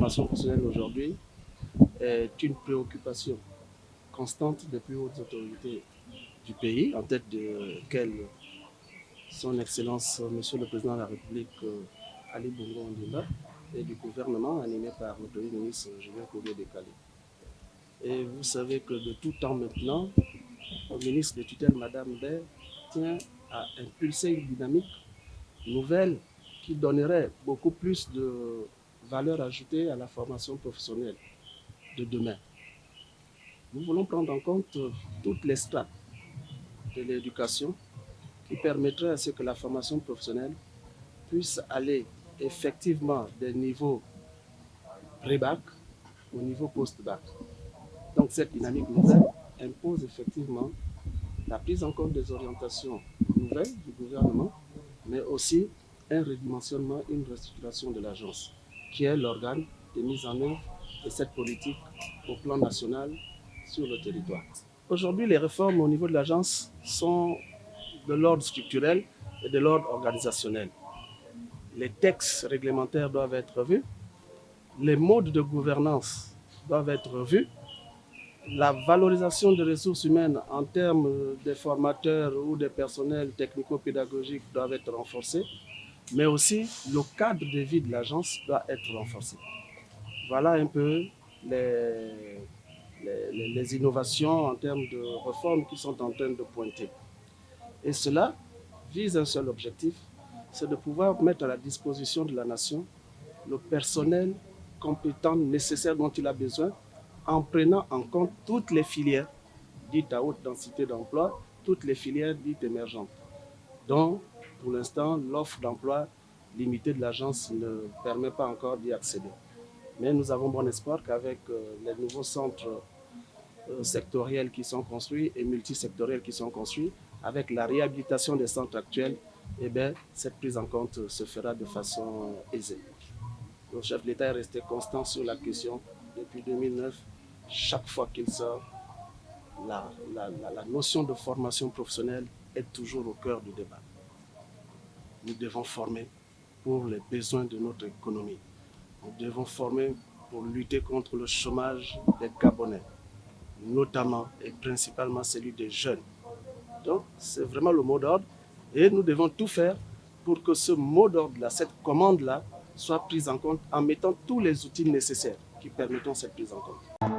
formation professionnelle aujourd'hui est une préoccupation constante des plus hautes autorités du pays, en tête de quelle son Excellence Monsieur le Président de la République Ali Bongo Ondimba et du gouvernement animé par le Premier ministre Julien Koubé-Dekali. Et vous savez que de tout temps maintenant, le ministre de tutelle Madame Bae tient à impulser une dynamique nouvelle qui donnerait beaucoup plus de valeur ajoutée à la formation professionnelle de demain. Nous voulons prendre en compte toutes les strates de l'éducation qui permettraient à ce que la formation professionnelle puisse aller effectivement des niveaux pré-bac au niveau post-bac. Donc cette dynamique nouvelle impose effectivement la prise en compte des orientations nouvelles du gouvernement, mais aussi un redimensionnement, une restructuration de l'agence, qui est l'organe de mise en œuvre de cette politique au plan national sur le territoire. Aujourd'hui, les réformes au niveau de l'agence sont de l'ordre structurel et de l'ordre organisationnel. Les textes réglementaires doivent être revus, les modes de gouvernance doivent être revus, la valorisation des ressources humaines en termes des formateurs ou des personnels technico-pédagogiques doivent être renforcés, mais aussi le cadre de vie de l'agence doit être renforcé. Voilà un peu les innovations en termes de réformes qui sont en train de pointer. Et cela vise un seul objectif, c'est de pouvoir mettre à la disposition de la nation le personnel compétent nécessaire dont il a besoin en prenant en compte toutes les filières dites à haute densité d'emploi, toutes les filières dites émergentes, dont pour l'instant l'offre d'emploi limitée de l'agence ne permet pas encore d'y accéder. Mais nous avons bon espoir qu'avec les nouveaux centres sectoriels qui sont construits et multisectoriels qui sont construits, avec la réhabilitation des centres actuels, eh bien, cette prise en compte se fera de façon aisée. Le chef de l'État est resté constant sur la question depuis 2009. Chaque fois qu'il sort, la notion de formation professionnelle est toujours au cœur du débat. Nous devons former pour les besoins de notre économie. Nous devons former pour lutter contre le chômage des Gabonais, notamment et principalement celui des jeunes. Donc, c'est vraiment le mot d'ordre et nous devons tout faire pour que ce mot d'ordre-là, cette commande-là, soit prise en compte en mettant tous les outils nécessaires qui permettront cette prise en compte.